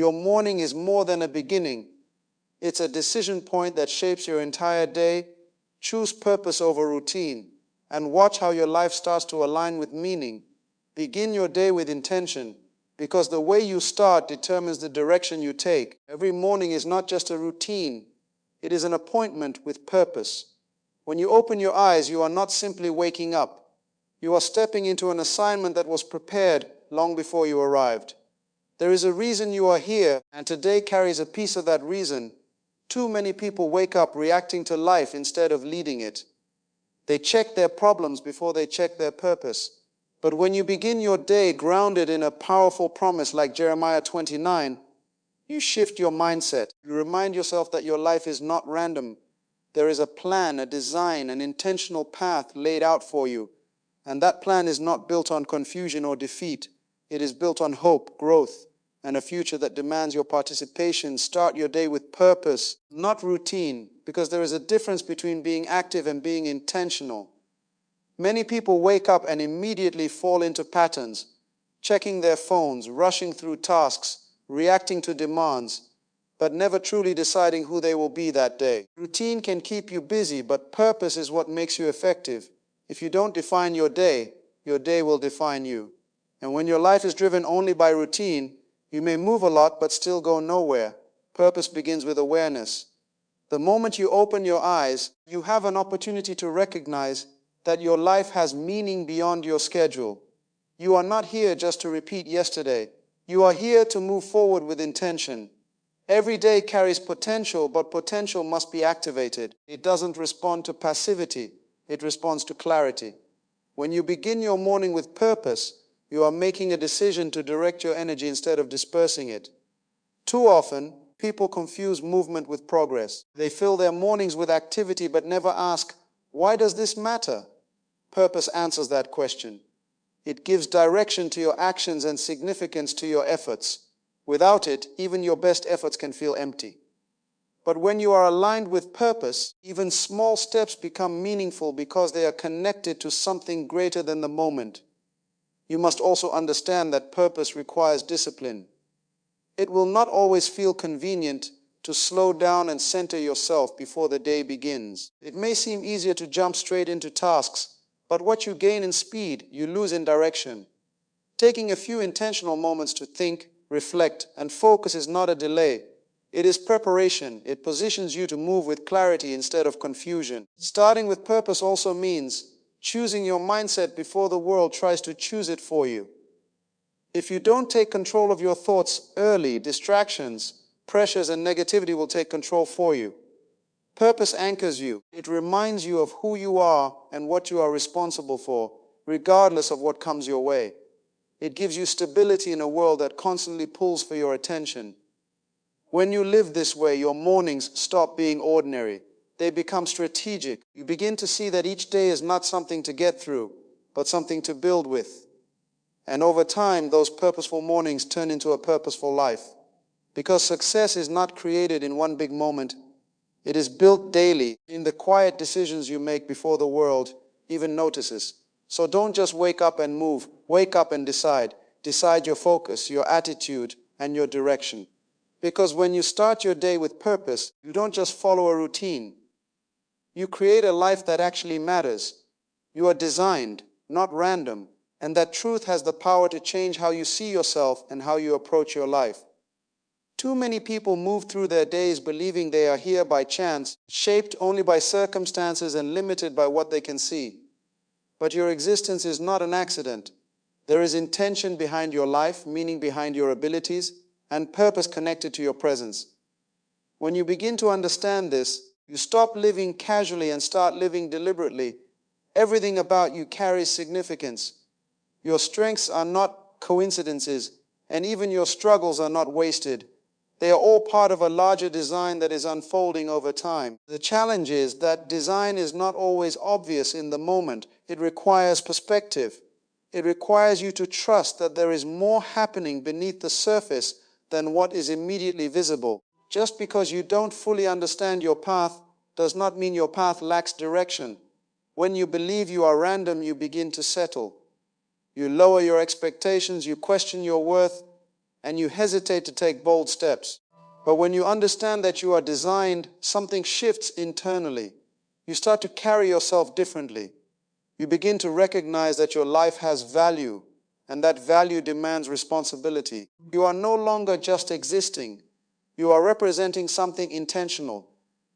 Your morning is more than a beginning. It's a decision point that shapes your entire day. Choose purpose over routine, and watch how your life starts to align with meaning. Begin your day with intention, because the way you start determines the direction you take. Every morning is not just a routine, it is an appointment with purpose. When you open your eyes, you are not simply waking up. You are stepping into an assignment that was prepared long before you arrived. There is a reason you are here, and today carries a piece of that reason. Too many people wake up reacting to life instead of leading it. They check their problems before they check their purpose. But when you begin your day grounded in a powerful promise like Jeremiah 29, you shift your mindset. You remind yourself that your life is not random. There is a plan, a design, an intentional path laid out for you. And that plan is not built on confusion or defeat. It is built on hope, growth, and a future that demands your participation. Start your day with purpose, not routine, because there is a difference between being active and being intentional. Many people wake up and immediately fall into patterns, checking their phones, rushing through tasks, reacting to demands, but never truly deciding who they will be that day. Routine can keep you busy, but purpose is what makes you effective. If you don't define your day will define you. And when your life is driven only by routine, you may move a lot but still go nowhere. Purpose begins with awareness. The moment you open your eyes, you have an opportunity to recognize that your life has meaning beyond your schedule. You are not here just to repeat yesterday. You are here to move forward with intention. Every day carries potential, but potential must be activated. It doesn't respond to passivity. It responds to clarity. When you begin your morning with purpose, you are making a decision to direct your energy instead of dispersing it. Too often, people confuse movement with progress. They fill their mornings with activity but never ask, why does this matter? Purpose answers that question. It gives direction to your actions and significance to your efforts. Without it, even your best efforts can feel empty. But when you are aligned with purpose, even small steps become meaningful because they are connected to something greater than the moment. You must also understand that purpose requires discipline. It will not always feel convenient to slow down and center yourself before the day begins. It may seem easier to jump straight into tasks, but what you gain in speed, you lose in direction. Taking a few intentional moments to think, reflect, and focus is not a delay. It is preparation. It positions you to move with clarity instead of confusion. Starting with purpose also means choosing your mindset before the world tries to choose it for you. If you don't take control of your thoughts early, distractions, pressures, and negativity will take control for you. Purpose anchors you. It reminds you of who you are and what you are responsible for, regardless of what comes your way. It gives you stability in a world that constantly pulls for your attention. When you live this way, your mornings stop being ordinary. They become strategic. You begin to see that each day is not something to get through, but something to build with. And over time, those purposeful mornings turn into a purposeful life. Because success is not created in one big moment. It is built daily in the quiet decisions you make before the world even notices. So don't just wake up and move. Wake up and decide. Decide your focus, your attitude, and your direction. Because when you start your day with purpose, you don't just follow a routine. You create a life that actually matters. You are designed, not random, and that truth has the power to change how you see yourself and how you approach your life. Too many people move through their days believing they are here by chance, shaped only by circumstances and limited by what they can see. But your existence is not an accident. There is intention behind your life, meaning behind your abilities, and purpose connected to your presence. When you begin to understand this, you stop living casually and start living deliberately. Everything about you carries significance. Your strengths are not coincidences, and even your struggles are not wasted. They are all part of a larger design that is unfolding over time. The challenge is that design is not always obvious in the moment. It requires perspective. It requires you to trust that there is more happening beneath the surface than what is immediately visible. Just because you don't fully understand your path does not mean your path lacks direction. When you believe you are random, you begin to settle. You lower your expectations, you question your worth, and you hesitate to take bold steps. But when you understand that you are designed, something shifts internally. You start to carry yourself differently. You begin to recognize that your life has value, and that value demands responsibility. You are no longer just existing. You are representing something intentional.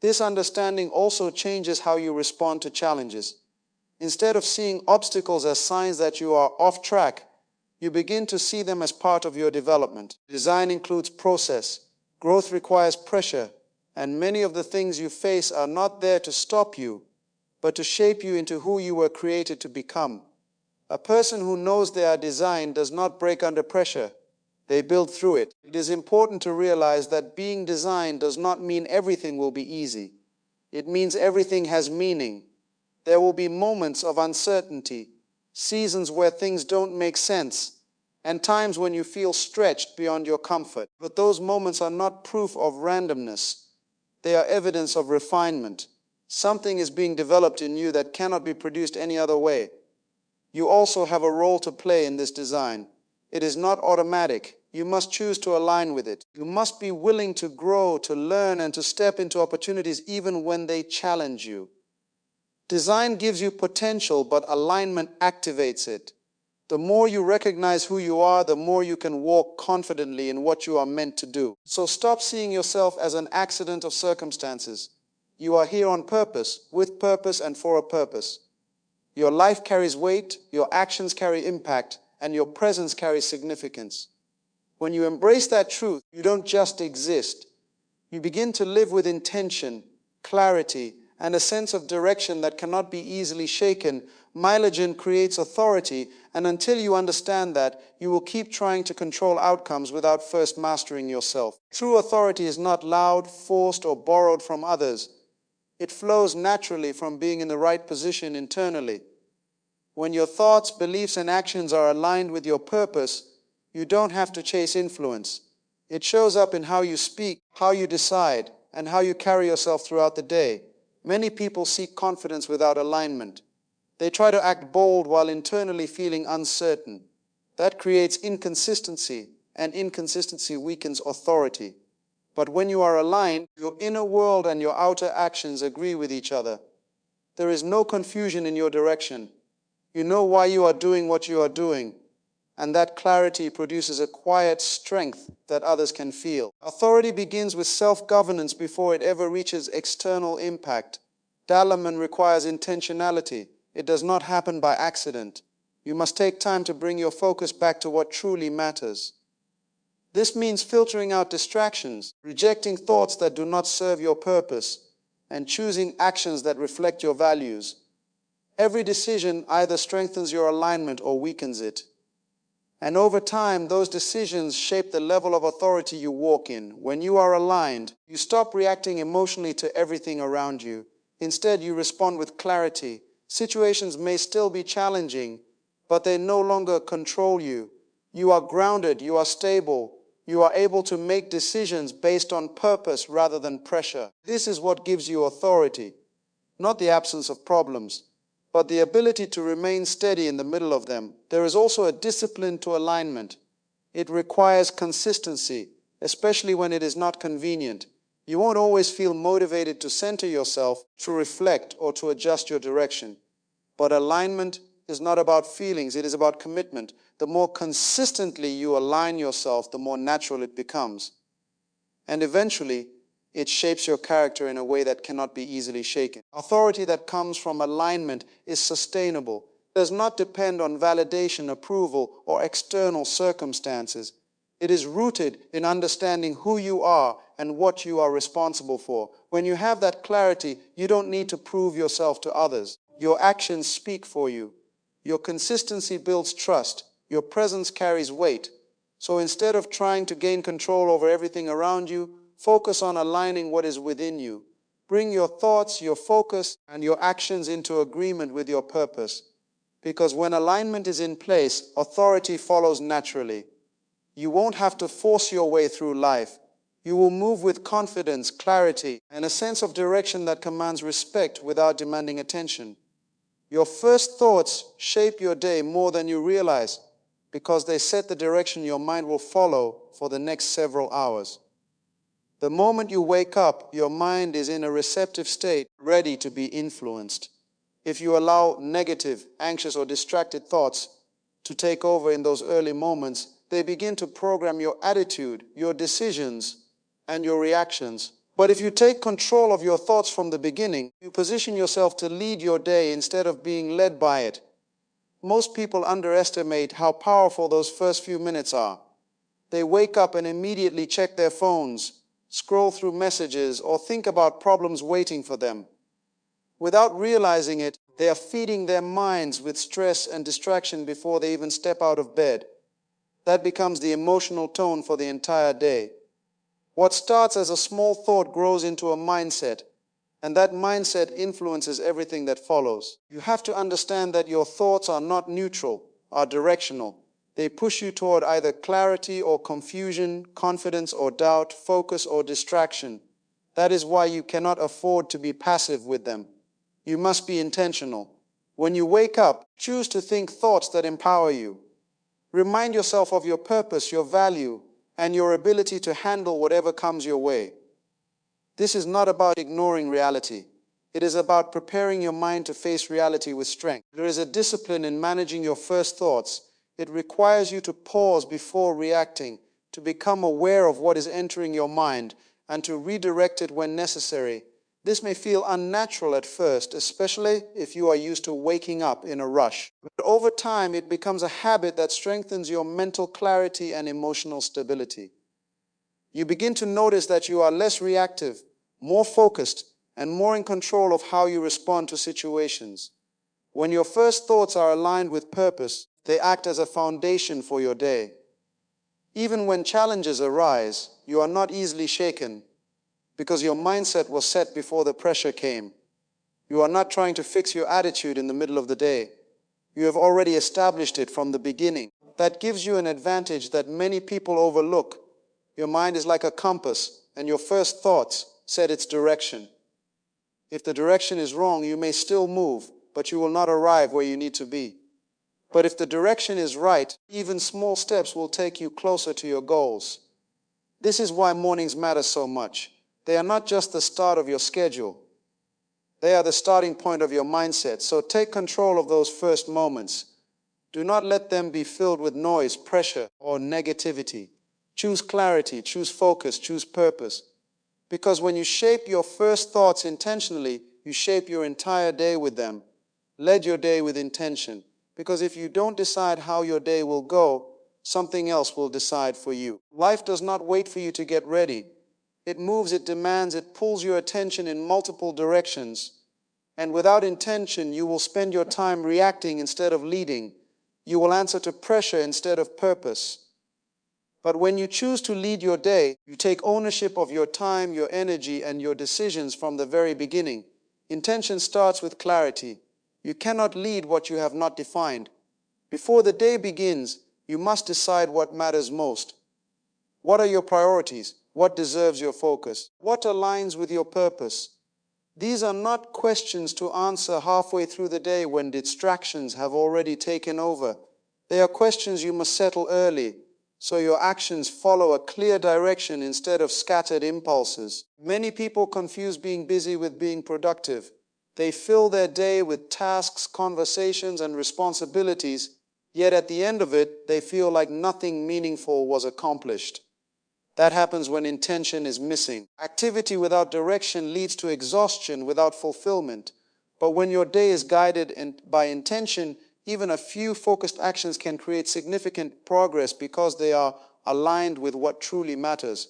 This understanding also changes how you respond to challenges. Instead of seeing obstacles as signs that you are off track, you begin to see them as part of your development. Design includes process. Growth requires pressure, and many of the things you face are not there to stop you, but to shape you into who you were created to become. A person who knows they are designed does not break under pressure. They build through it. It is important to realize that being designed does not mean everything will be easy. It means everything has meaning. There will be moments of uncertainty, seasons where things don't make sense, and times when you feel stretched beyond your comfort. But those moments are not proof of randomness. They are evidence of refinement. Something is being developed in you that cannot be produced any other way. You also have a role to play in this design. It is not automatic. You must choose to align with it. You must be willing to grow, to learn, and to step into opportunities even when they challenge you. Design gives you potential, but alignment activates it. The more you recognize who you are, the more you can walk confidently in what you are meant to do. So stop seeing yourself as an accident of circumstances. You are here on purpose, with purpose, and for a purpose. Your life carries weight, your actions carry impact, and your presence carries significance. When you embrace that truth, you don't just exist. You begin to live with intention, clarity, and a sense of direction that cannot be easily shaken. Mileage creates authority, and until you understand that, you will keep trying to control outcomes without first mastering yourself. True authority is not loud, forced, or borrowed from others. It flows naturally from being in the right position internally. When your thoughts, beliefs, and actions are aligned with your purpose, you don't have to chase influence. It shows up in how you speak, how you decide, and how you carry yourself throughout the day. Many people seek confidence without alignment. They try to act bold while internally feeling uncertain. That creates inconsistency, and inconsistency weakens authority. But when you are aligned, your inner world and your outer actions agree with each other. There is no confusion in your direction. You know why you are doing what you are doing, and that clarity produces a quiet strength that others can feel. Authority begins with self-governance before it ever reaches external impact. Development requires intentionality. It does not happen by accident. You must take time to bring your focus back to what truly matters. This means filtering out distractions, rejecting thoughts that do not serve your purpose, and choosing actions that reflect your values. Every decision either strengthens your alignment or weakens it. And over time, those decisions shape the level of authority you walk in. When you are aligned, you stop reacting emotionally to everything around you. Instead, you respond with clarity. Situations may still be challenging, but they no longer control you. You are grounded, you are stable, you are able to make decisions based on purpose rather than pressure. This is what gives you authority, not the absence of problems, but the ability to remain steady in the middle of them. There is also a discipline to alignment. It requires consistency, especially when it is not convenient. You won't always feel motivated to center yourself, to reflect, or to adjust your direction. But alignment is not about feelings, it is about commitment. The more consistently you align yourself, the more natural it becomes. And eventually, it shapes your character in a way that cannot be easily shaken. Authority that comes from alignment is sustainable. It does not depend on validation, approval, or external circumstances. It is rooted in understanding who you are and what you are responsible for. When you have that clarity, you don't need to prove yourself to others. Your actions speak for you. Your consistency builds trust. Your presence carries weight. So instead of trying to gain control over everything around you, focus on aligning what is within you. Bring your thoughts, your focus, and your actions into agreement with your purpose. Because when alignment is in place, authority follows naturally. You won't have to force your way through life. You will move with confidence, clarity, and a sense of direction that commands respect without demanding attention. Your first thoughts shape your day more than you realize. because they set the direction your mind will follow for the next several hours. The moment you wake up, your mind is in a receptive state, ready to be influenced. If you allow negative, anxious, or distracted thoughts to take over in those early moments, they begin to program your attitude, your decisions, and your reactions. But if you take control of your thoughts from the beginning, you position yourself to lead your day instead of being led by it. Most people underestimate how powerful those first few minutes are. They wake up and immediately check their phones, scroll through messages, or think about problems waiting for them. Without realizing it, they are feeding their minds with stress and distraction before they even step out of bed. That becomes the emotional tone for the entire day. What starts as a small thought grows into a mindset, and that mindset influences everything that follows. You have to understand that your thoughts are not neutral, are directional. They push you toward either clarity or confusion, confidence or doubt, focus or distraction. That is why you cannot afford to be passive with them. You must be intentional. When you wake up, choose to think thoughts that empower you. Remind yourself of your purpose, your value, and your ability to handle whatever comes your way. This is not about ignoring reality. It is about preparing your mind to face reality with strength. There is a discipline in managing your first thoughts. It requires you to pause before reacting, to become aware of what is entering your mind, and to redirect it when necessary. This may feel unnatural at first, especially if you are used to waking up in a rush. But over time, it becomes a habit that strengthens your mental clarity and emotional stability. You begin to notice that you are less reactive, more focused, and more in control of how you respond to situations. When your first thoughts are aligned with purpose, they act as a foundation for your day. Even when challenges arise, you are not easily shaken because your mindset was set before the pressure came. You are not trying to fix your attitude in the middle of the day. You have already established it from the beginning. That gives you an advantage that many people overlook. Your mind is like a compass, and your first thoughts set its direction. If the direction is wrong, you may still move, but you will not arrive where you need to be. But if the direction is right, even small steps will take you closer to your goals. This is why mornings matter so much. They are not just the start of your schedule. They are the starting point of your mindset. So take control of those first moments. Do not let them be filled with noise, pressure, or negativity. Choose clarity, choose focus, choose purpose. Because when you shape your first thoughts intentionally, you shape your entire day with them. Lead your day with intention. Because if you don't decide how your day will go, something else will decide for you. Life does not wait for you to get ready. It moves, it demands, it pulls your attention in multiple directions. And without intention, you will spend your time reacting instead of leading. You will answer to pressure instead of purpose. But when you choose to lead your day, you take ownership of your time, your energy, and your decisions from the very beginning. Intention starts with clarity. You cannot lead what you have not defined. Before the day begins, you must decide what matters most. What are your priorities? What deserves your focus? What aligns with your purpose? These are not questions to answer halfway through the day when distractions have already taken over. They are questions you must settle early, so your actions follow a clear direction instead of scattered impulses. Many people confuse being busy with being productive. They fill their day with tasks, conversations, and responsibilities, yet at the end of it, they feel like nothing meaningful was accomplished. That happens when intention is missing. Activity without direction leads to exhaustion without fulfillment. But when your day is guided by intention, even a few focused actions can create significant progress because they are aligned with what truly matters.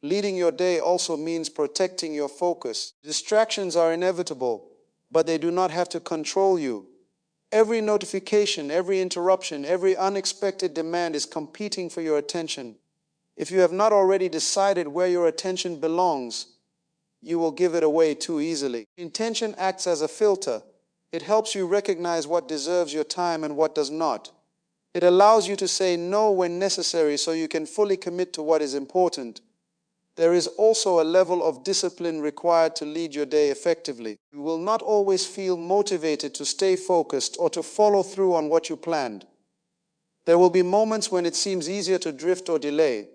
Leading your day also means protecting your focus. Distractions are inevitable, but they do not have to control you. Every notification, every interruption, every unexpected demand is competing for your attention. If you have not already decided where your attention belongs, you will give it away too easily. Intention acts as a filter. It helps you recognize what deserves your time and what does not. It allows you to say no when necessary so you can fully commit to what is important. There is also a level of discipline required to lead your day effectively. You will not always feel motivated to stay focused or to follow through on what you planned. There will be moments when it seems easier to drift or delay,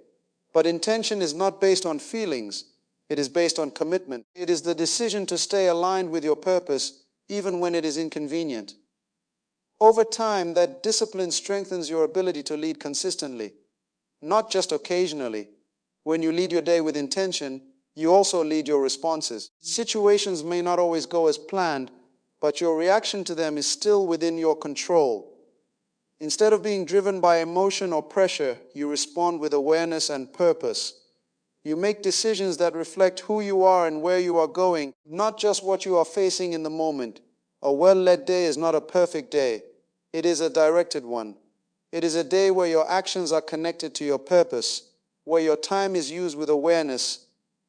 but intention is not based on feelings. It is based on commitment. It is the decision to stay aligned with your purpose even when it is inconvenient. Over time, that discipline strengthens your ability to lead consistently, not just occasionally. When you lead your day with intention, you also lead your responses. Situations may not always go as planned, but your reaction to them is still within your control. Instead of being driven by emotion or pressure, you respond with awareness and purpose. You make decisions that reflect who you are and where you are going, not just what you are facing in the moment. A well-led day is not a perfect day. It is a directed one. It is a day where your actions are connected to your purpose, where your time is used with awareness,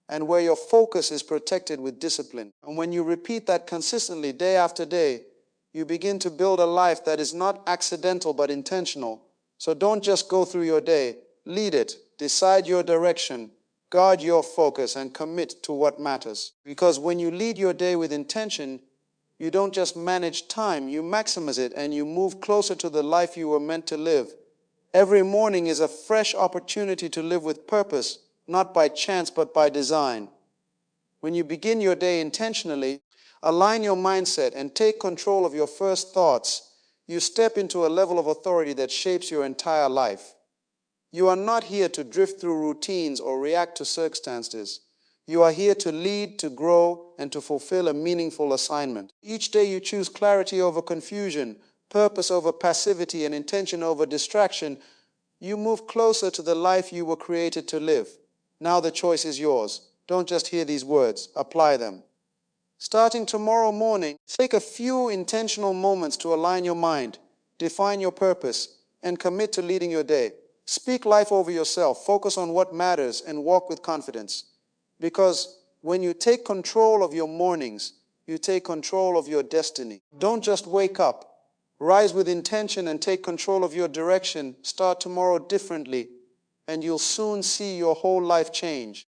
and where your focus is protected with discipline. And when you repeat that consistently day after day, you begin to build a life that is not accidental but intentional. So don't just go through your day. Lead it. Decide your direction. Guard your focus and commit to what matters. Because when you lead your day with intention, you don't just manage time, you maximize it and you move closer to the life you were meant to live. Every morning is a fresh opportunity to live with purpose, not by chance but by design. When you begin your day intentionally, align your mindset and take control of your first thoughts, you step into a level of authority that shapes your entire life. You are not here to drift through routines or react to circumstances. You are here to lead, to grow, and to fulfill a meaningful assignment. Each day you choose clarity over confusion, purpose over passivity, and intention over distraction. You move closer to the life you were created to live. Now the choice is yours. Don't just hear these words, apply them. Starting tomorrow morning, take a few intentional moments to align your mind, define your purpose, and commit to leading your day. Speak life over yourself, focus on what matters, and walk with confidence. Because when you take control of your mornings, you take control of your destiny. Don't just wake up. Rise with intention and take control of your direction. Start tomorrow differently, and you'll soon see your whole life change.